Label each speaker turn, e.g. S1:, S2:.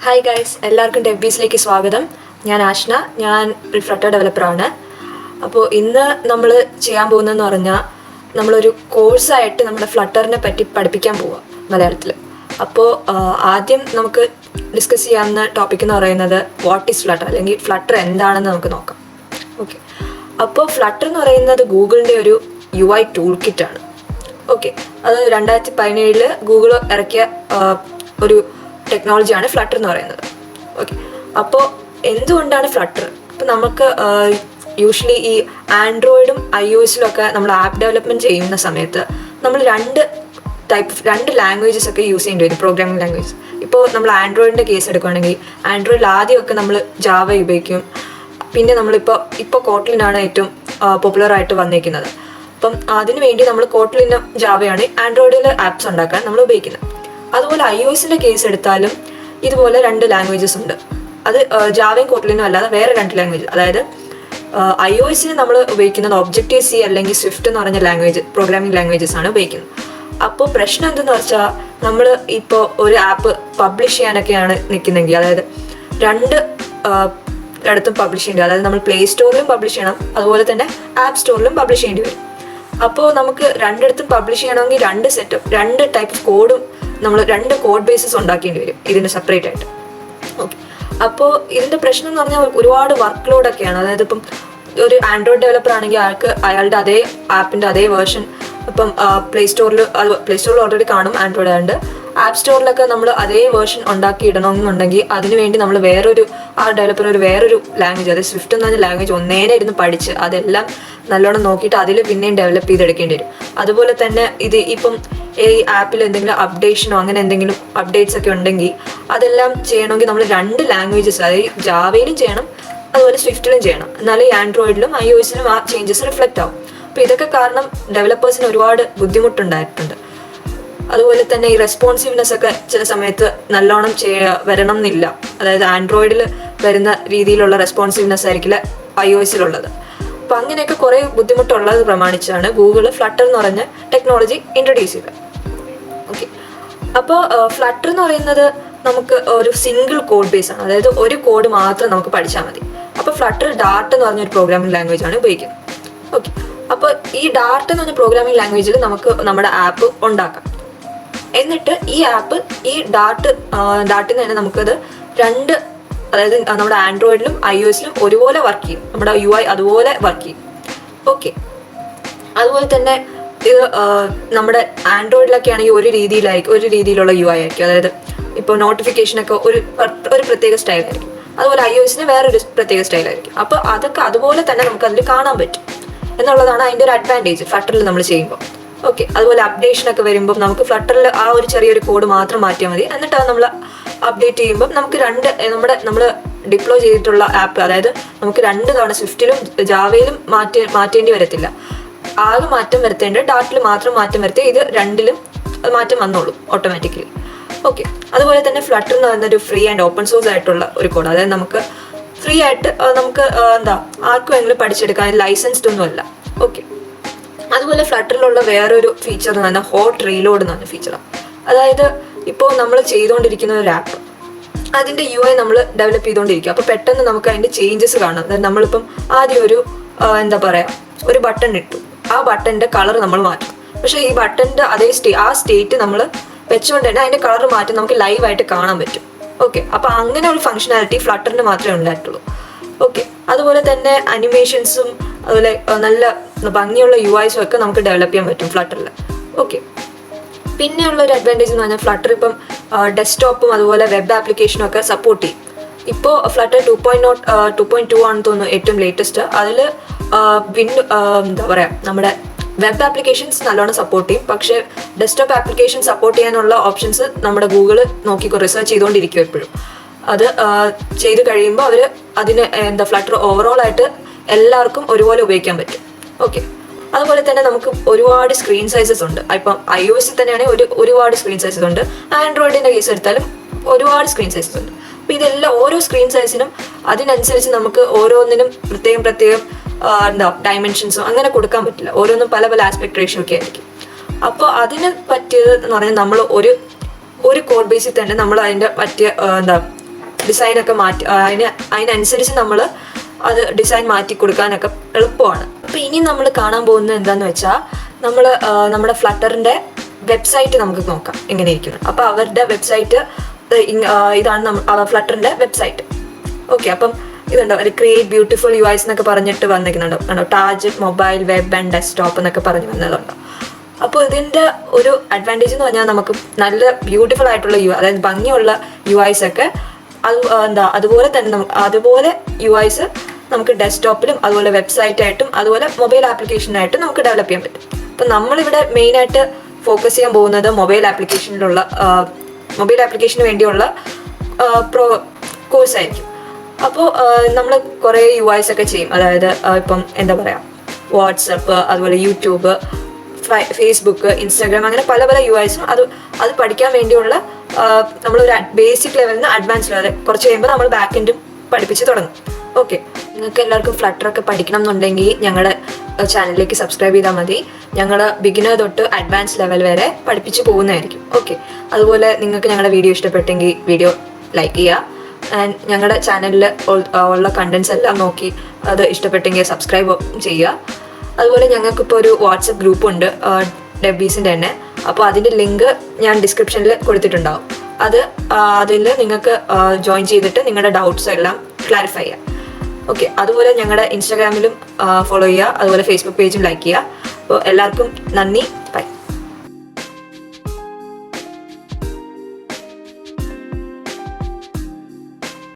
S1: Hi guys, എല്ലാവർക്കും DevBeesലേക്ക് സ്വാഗതം. ഞാൻ ആഷ്ന, ഞാൻ ഒരു ഫ്ലട്ടർ ഡെവലപ്പറാണ്. അപ്പോൾ ഇന്ന് നമ്മൾ ചെയ്യാൻ പോകുന്നതെന്ന് പറഞ്ഞാൽ നമ്മളൊരു കോഴ്സായിട്ട് നമ്മുടെ ഫ്ലട്ടറിനെ പറ്റി പഠിപ്പിക്കാൻ പോവാം മലയാളത്തിൽ. അപ്പോൾ ആദ്യം നമുക്ക് ഡിസ്കസ് ചെയ്യാവുന്ന ടോപ്പിക് എന്ന് പറയുന്നത് വാട്ട് ഈസ് ഫ്ലട്ടർ, അല്ലെങ്കിൽ ഫ്ലട്ടർ എന്താണെന്ന് നമുക്ക് നോക്കാം. ഓക്കെ, അപ്പോൾ ഫ്ലട്ടർ എന്ന് പറയുന്നത് ഗൂഗിളിൻ്റെ ഒരു UI ടൂൾ കിറ്റാണ്. ഓക്കെ, അത് 2017 ഗൂഗിൾ ഇറക്കിയ ഒരു ടെക്നോളജിയാണ് ഫ്ലട്ടർ എന്ന് പറയുന്നത്. ഓക്കെ, അപ്പോൾ എന്തുകൊണ്ടാണ് ഫ്ലട്ടർ? അപ്പോൾ നമുക്ക് യൂഷ്വലി ഈ ആൻഡ്രോയിഡും iOSലും ഒക്കെ നമ്മൾ ആപ്പ് ഡെവലപ്മെൻറ്റ് ചെയ്യുന്ന സമയത്ത് നമ്മൾ രണ്ട് ലാംഗ്വേജസ് ഒക്കെ യൂസ് ചെയ്യേണ്ടി വരും, പ്രോഗ്രാമിംഗ് ലാംഗ്വേജസ്. ഇപ്പോൾ നമ്മൾ ആൻഡ്രോയിഡിൻ്റെ കേസ് എടുക്കുകയാണെങ്കിൽ ആൻഡ്രോയിഡിൽ ആദ്യമൊക്കെ നമ്മൾ ജാവ ഉപയോഗിക്കും. പിന്നെ ഇപ്പോൾ കോട്ട്ലിനാണ് ഏറ്റവും പോപ്പുലറായിട്ട് വന്നിരിക്കുന്നത്. അപ്പം അതിനു വേണ്ടി നമ്മൾ കോട്ട്ലിനും ജാവയാണ് ആൻഡ്രോയിഡിൽ ആപ്സ് ഉണ്ടാക്കാൻ നമ്മൾ ഉപയോഗിക്കുന്നത്. അതുപോലെ iOSൻ്റെ കേസ് എടുത്താലും ഇതുപോലെ 2 ലാംഗ്വേജസ് ഉണ്ട്. അത് ജാവയും കോട്ട്ലിനും അല്ലാതെ വേറെ 2 ലാംഗ്വേജ്. അതായത് iOSന് നമ്മൾ ഉപയോഗിക്കുന്നത് Objective-C അല്ലെങ്കിൽ സ്വിഫ്റ്റ് എന്ന് പറഞ്ഞ ലാംഗ്വേജ്, പ്രോഗ്രാമിംഗ് ലാംഗ്വേജസ് ആണ് ഉപയോഗിക്കുന്നത്. അപ്പോൾ പ്രശ്നം എന്തെന്ന് വെച്ചാൽ നമ്മൾ ഇപ്പോൾ ഒരു ആപ്പ് പബ്ലിഷ് ചെയ്യാനൊക്കെയാണ് നിൽക്കുന്നതെങ്കിൽ, അതായത് 2 ഇടത്തും പബ്ലിഷ് ചെയ്യേണ്ടി വരും. അതായത് നമ്മൾ പ്ലേ സ്റ്റോറിലും പബ്ലിഷ് ചെയ്യണം, അതുപോലെ തന്നെ ആപ്പ് സ്റ്റോറിലും പബ്ലിഷ് ചെയ്യേണ്ടി വരും. അപ്പോൾ നമുക്ക് 2 പബ്ലിഷ് ചെയ്യണമെങ്കിൽ 2 ടൈപ്പ് കോഡും നമ്മൾ 2 കോഡ് ബേസസ് ഉണ്ടാക്കേണ്ടി വരും ഇതിന് സെപ്പറേറ്റ് ആയിട്ട്. ഓക്കെ, അപ്പോൾ ഇതിൻ്റെ പ്രശ്നം എന്ന് പറഞ്ഞാൽ ഒരുപാട് വർക്ക് ലോഡൊക്കെയാണ്. അതായത് ഇപ്പം ഒരു ആൻഡ്രോയിഡ് ഡെവലപ്പർ ആണെങ്കിൽ അയാളുടെ അതേ ആപ്പിൻ്റെ അതേ വേർഷൻ ഇപ്പം പ്ലേ സ്റ്റോറിൽ ഓൾറെഡി കാണും ആൻഡ്രോയിഡ് ആയതുകൊണ്ട്. ആപ്പ് സ്റ്റോറിലൊക്കെ നമ്മൾ അതേ വേർഷൻ ഉണ്ടാക്കി ഇടണമെന്നുണ്ടെങ്കിൽ അതിനുവേണ്ടി നമ്മൾ ഡെവലപ്പറിന് വേറൊരു ലാംഗ്വേജ്, അതായത് സ്വിഫ്റ്റ് എന്ന് പറഞ്ഞ ലാംഗ്വേജ് ഒന്നേനെ ഇരുന്ന് പഠിച്ച് അതെല്ലാം നല്ലോണം നോക്കിയിട്ട് അതിൽ പിന്നെയും ഡെവലപ്പ് ചെയ്തെടുക്കേണ്ടി വരും. അതുപോലെ തന്നെ ഇപ്പം ഈ ആപ്പിൽ എന്തെങ്കിലും അപ്ഡേഷനോ അങ്ങനെ എന്തെങ്കിലും അപ്ഡേറ്റ്സ് ഒക്കെ ഉണ്ടെങ്കിൽ അതെല്ലാം ചെയ്യണമെങ്കിൽ നമ്മൾ 2 ലാംഗ്വേജസ്, അതായത് ജാവയിലും ചെയ്യണം അതുപോലെ സ്വിഫ്റ്റിലും ചെയ്യണം. എന്നാലേ ആൻഡ്രോയിഡിലും iOSലും ആ ചേഞ്ചസ് റിഫ്ലക്റ്റ് ആവും. അപ്പോൾ ഇതൊക്കെ കാരണം ഡെവലപ്പേഴ്സിന് ഒരുപാട് ബുദ്ധിമുട്ടുണ്ടായിട്ടുണ്ട്. അതുപോലെ തന്നെ ഈ റെസ്പോൺസീവ്നെസ് ഒക്കെ ചില സമയത്ത് നല്ലോണം വരണം എന്നില്ല. അതായത് ആൻഡ്രോയിഡിൽ വരുന്ന രീതിയിലുള്ള റെസ്പോൺസീവ്നെസ് ആയിരിക്കില്ല iOSലുള്ളത്. അപ്പോൾ അങ്ങനെയൊക്കെ കുറേ ബുദ്ധിമുട്ടുള്ളത് പ്രമാണിച്ചാണ് ഗൂഗിൾ ഫ്ലട്ടർ എന്ന് പറഞ്ഞ ടെക്നോളജി ഇൻട്രൊഡ്യൂസ് ചെയ്തത്. ഓക്കെ, അപ്പോൾ ഫ്ലട്ടർ എന്ന് പറയുന്നത് നമുക്ക് ഒരു സിംഗിൾ കോഡ് ബേസ് ആണ്. അതായത് ഒരു കോഡ് മാത്രം നമുക്ക് പഠിച്ചാൽ മതി. അപ്പോൾ ഫ്ലട്ടർ ഡാർട്ട് എന്ന് പറഞ്ഞൊരു പ്രോഗ്രാമിംഗ് ലാംഗ്വേജ് ആണ് ഉപയോഗിക്കുന്നത്. ഓക്കെ, അപ്പോൾ ഈ ഡാർട്ട് എന്ന് പറഞ്ഞ പ്രോഗ്രാമിംഗ് ലാംഗ്വേജിൽ നമുക്ക് നമ്മുടെ ആപ്പ് ഉണ്ടാക്കാം. എന്നിട്ട് ഈ ആപ്പ് ഈ ഡാർട്ടിൽ നിന്ന് തന്നെ നമുക്കത് 2, അതായത് നമ്മുടെ ആൻഡ്രോയിഡിലും iOSലും ഒരുപോലെ വർക്ക് ചെയ്യും. നമ്മുടെ UI അതുപോലെ വർക്ക് ചെയ്യും. ഓക്കെ, അതുപോലെ തന്നെ ഇത് നമ്മുടെ ആൻഡ്രോയിഡിലൊക്കെ ആണെങ്കിൽ ഒരു രീതിയിലുള്ള UI ആയിരിക്കും. അതായത് ഇപ്പോൾ നോട്ടിഫിക്കേഷനൊക്കെ ഒരു പ്രത്യേക സ്റ്റൈലായിരിക്കും. അതുപോലെ iOSന് വേറൊരു പ്രത്യേക സ്റ്റൈലായിരിക്കും. അപ്പോൾ അതൊക്കെ അതുപോലെ തന്നെ നമുക്ക് അതിൽ കാണാൻ പറ്റും എന്നുള്ളതാണ് അതിൻ്റെ ഒരു അഡ്വാൻറ്റേജ് ഫ്ലട്ടറിൽ നമ്മൾ ചെയ്യുമ്പോൾ. ഓക്കെ, അതുപോലെ അപ്ഡേഷനൊക്കെ വരുമ്പോൾ നമുക്ക് ഫ്ലട്ടറിൽ ആ ഒരു ചെറിയൊരു കോഡ് മാത്രം മാറ്റിയാൽ മതി. എന്നിട്ട് അത് നമ്മൾ അപ്ഡേറ്റ് ചെയ്യുമ്പോൾ നമുക്ക് നമ്മൾ ഡിപ്ലോയ് ചെയ്തിട്ടുള്ള ആപ്പ്, അതായത് നമുക്ക് 2 തവണ സ്വിഫ്റ്റിലും ജാവയിലും മാറ്റേണ്ടി വരത്തില്ല. ആകെ മാറ്റം വരുത്തേണ്ടത് ഡാർട്ടിൽ മാത്രം മാറ്റം വരുത്തി ഇത് 2ലും മാറ്റം വന്നോളൂ ഓട്ടോമാറ്റിക്കലി. ഓക്കെ, അതുപോലെ തന്നെ ഫ്ലട്ടർ എന്ന് പറയുന്നൊരു ഫ്രീ ആൻഡ് ഓപ്പൺ സോഴ്സ് ആയിട്ടുള്ള ഒരു കോഡ്. അതായത് നമുക്ക് ഫ്രീ ആയിട്ട് നമുക്ക് ആർക്കും എങ്കിലും പഠിച്ചെടുക്കാൻ, ലൈസൻസ്ഡ് ഒന്നുമല്ല. ഓക്കെ, അതുപോലെ ഫ്ലട്ടറിലുള്ള വേറൊരു ഫീച്ചർ എന്ന് പറഞ്ഞാൽ ഹോട്ട് റീലോഡ് എന്ന് പറഞ്ഞ ഫീച്ചറാണ്. അതായത് ഇപ്പോൾ നമ്മൾ ചെയ്തുകൊണ്ടിരിക്കുന്ന ഒരു ആപ്പ്, അതിൻ്റെ UI നമ്മൾ ഡെവലപ്പ് ചെയ്തുകൊണ്ടിരിക്കുക. അപ്പോൾ പെട്ടെന്ന് നമുക്ക് അതിൻ്റെ ചേഞ്ചസ് കാണാം. അതായത് നമ്മളിപ്പം ആദ്യം ഒരു ബട്ടൺ ഇട്ടു, ആ ബട്ടൻ്റെ കളർ നമ്മൾ മാറ്റും. പക്ഷേ ഈ ബട്ടൻ്റെ ആ സ്റ്റേറ്റ് നമ്മൾ വെച്ചുകൊണ്ട് തന്നെ അതിൻ്റെ കളർ മാറ്റി നമുക്ക് ലൈവായിട്ട് കാണാൻ പറ്റും. ഓക്കെ, അപ്പോൾ അങ്ങനെ ഒരു ഫങ്ഷനാലിറ്റി ഫ്ലട്ടറിന് മാത്രമേ ഉണ്ടായിട്ടുള്ളൂ. ഓക്കെ, അതുപോലെ തന്നെ അനിമേഷൻസും അതുപോലെ നല്ല ഭംഗിയുള്ള UIസും ഒക്കെ നമുക്ക് ഡെവലപ്പ് ചെയ്യാൻ പറ്റും ഫ്ലട്ടറിൽ. ഓക്കെ, പിന്നെയുള്ള ഒരു അഡ്വാൻറ്റേജ് എന്ന് പറഞ്ഞാൽ ഫ്ലട്ടർ ഇപ്പം ഡെസ്ക്ടോപ്പും അതുപോലെ വെബ് ആപ്ലിക്കേഷനും ഒക്കെ സപ്പോർട്ട് ചെയ്യും. ഇപ്പോൾ ഫ്ലട്ടർ 2.2 ആണെന്ന് തോന്നുന്നു ഏറ്റവും ലേറ്റസ്റ്റ്. അതിൽ നമ്മുടെ വെബ് ആപ്ലിക്കേഷൻസ് നല്ലോണം സപ്പോർട്ട് ചെയ്യും. പക്ഷേ ഡെസ്ക്ടോപ്പ് ആപ്ലിക്കേഷൻ സപ്പോർട്ട് ചെയ്യാനുള്ള ഓപ്ഷൻസ് നമ്മുടെ ഗൂഗിൾ റിസർച്ച് ചെയ്തുകൊണ്ടിരിക്കും എപ്പോഴും. അത് ചെയ്ത് കഴിയുമ്പോൾ അവർ അതിന് ഫ്ലട്ടർ ഓവറോൾ ആയിട്ട് എല്ലാവർക്കും ഒരുപോലെ ഉപയോഗിക്കാൻ പറ്റും. ഓക്കെ, അതുപോലെ തന്നെ നമുക്ക് ഒരുപാട് സ്ക്രീൻ സൈസസ് ഉണ്ട്. ഇപ്പം iOSൽ തന്നെയാണെങ്കിൽ ഒരുപാട് സ്ക്രീൻ സൈസസ് ഉണ്ട്. ആൻഡ്രോയിഡിൻ്റെ കേസ് എടുത്താലും ഒരുപാട് സ്ക്രീൻ സൈസസ് ഉണ്ട്. അപ്പോൾ ഇതെല്ലാം ഓരോ സ്ക്രീൻ സൈസിനും അതിനനുസരിച്ച് നമുക്ക് ഓരോന്നിനും പ്രത്യേകം ഡയമെൻഷൻസും അങ്ങനെ കൊടുക്കാൻ പറ്റില്ല. ഓരോന്നും പല ആസ്പെക്ട് റേഷ്യോ ഒക്കെ ആയിരിക്കും. അപ്പോൾ അതിന് പറ്റിയത് എന്ന് പറഞ്ഞാൽ നമ്മൾ ഒരു കോഡ് ബേസിൽ തന്നെ നമ്മൾ അതിൻ്റെ പറ്റിയ ഡിസൈനൊക്കെ മാറ്റി അതിനനുസരിച്ച് നമ്മൾ അത് ഡിസൈൻ മാറ്റി കൊടുക്കാനൊക്കെ എളുപ്പമാണ്. അപ്പോൾ ഇനി നമ്മൾ കാണാൻ പോകുന്നത് എന്താണെന്ന് വെച്ചാൽ നമ്മുടെ ഫ്ലട്ടറിൻ്റെ വെബ്സൈറ്റ് നമുക്ക് നോക്കാം എങ്ങനെ ഇരിക്കുന്നത്. അപ്പോൾ അവരുടെ വെബ്സൈറ്റ് ഇതാണ് ഫ്ലട്ടറിൻ്റെ വെബ്സൈറ്റ്. ഓക്കെ, അപ്പം ഇതുണ്ടോ, ഒരു ക്രിയേറ്റ് ബ്യൂട്ടിഫുൾ യുഐസ് എന്നൊക്കെ പറഞ്ഞിട്ട് വന്നിരിക്കുന്നുണ്ടോ, കണ്ടോ, target mobile web and desktop എന്നൊക്കെ പറഞ്ഞ് വന്നതുണ്ടോ. അപ്പോൾ ഇതിൻ്റെ ഒരു അഡ്വാൻറ്റേജ് എന്ന് പറഞ്ഞാൽ നമുക്ക് നല്ല ബ്യൂട്ടിഫുൾ ആയിട്ടുള്ള അതായത് ഭംഗിയുള്ള യുഐസ് ഒക്കെ അതുപോലെ തന്നെ അതുപോലെ യുഐസ് നമുക്ക് ഡെസ്ക്ടോപ്പിലും അതുപോലെ വെബ്സൈറ്റായിട്ടും അതുപോലെ മൊബൈൽ ആപ്ലിക്കേഷനായിട്ടും നമുക്ക് ഡെവലപ്പ് ചെയ്യാൻ പറ്റും. അപ്പം നമ്മളിവിടെ മെയിനായിട്ട് ഫോക്കസ് ചെയ്യാൻ പോകുന്നത് മൊബൈൽ ആപ്ലിക്കേഷന് വേണ്ടിയുള്ള കോഴ്സായിരിക്കും. അപ്പോൾ നമ്മൾ കുറേ യുഐസ് ഒക്കെ ചെയ്യും. അതായത് ഇപ്പം എന്താ പറയുക, വാട്സപ്പ്, അതുപോലെ യൂട്യൂബ്, ഫേസ്ബുക്ക്, ഇൻസ്റ്റാഗ്രാം, അങ്ങനെ പല പല യുഐസും അത് പഠിക്കാൻ വേണ്ടിയുള്ള നമ്മളൊരു ബേസിക് ലെവലിൽ നിന്ന് അഡ്വാൻസ് ലെവൽ കുറച്ച് കഴിയുമ്പോൾ നമ്മൾ ബാക്ക് എൻഡും പഠിപ്പിച്ച് തുടങ്ങും. ഓക്കെ, നിങ്ങൾക്ക് എല്ലാവർക്കും ഫ്ലട്ടറൊക്കെ പഠിക്കണം എന്നുണ്ടെങ്കിൽ ഞങ്ങളുടെ ചാനലിലേക്ക് സബ്സ്ക്രൈബ് ചെയ്താൽ മതി. ഞങ്ങൾ ബിഗിനർ തൊട്ട് അഡ്വാൻസ് ലെവൽ വരെ പഠിപ്പിച്ച് പോകുന്നതായിരിക്കും. ഓക്കെ, അതുപോലെ നിങ്ങൾക്ക് ഞങ്ങളുടെ വീഡിയോ ഇഷ്ടപ്പെട്ടെങ്കിൽ വീഡിയോ ലൈക്ക് ചെയ്യുക. ആൻഡ് ഞങ്ങളുടെ ചാനലിൽ ഉള്ള കണ്ടൻസ് എല്ലാം നോക്കി അത് ഇഷ്ടപ്പെട്ടെങ്കിൽ സബ്സ്ക്രൈബ് ചെയ്യുക. അതുപോലെ ഞങ്ങൾക്കിപ്പോൾ ഒരു വാട്സപ്പ് ഗ്രൂപ്പുണ്ട് DevBeesൻ്റെ തന്നെ. അപ്പോൾ അതിൻ്റെ ലിങ്ക് ഞാൻ ഡിസ്ക്രിപ്ഷനിൽ കൊടുത്തിട്ടുണ്ടാവും. അതിൽ നിങ്ങൾക്ക് ജോയിൻ ചെയ്തിട്ട് നിങ്ങളുടെ ഡൗട്ട്സ് എല്ലാം ക്ലാരിഫൈ ചെയ്യാം. ഓക്കെ, അതുപോലെ ഞങ്ങളുടെ ഇൻസ്റ്റാഗ്രാമിലും ഫോളോ ചെയ്യുക, അതുപോലെ ഫേസ്ബുക്ക് പേജും ലൈക്ക് ചെയ്യുക. അപ്പോൾ എല്ലാവർക്കും നന്ദി, ബൈ.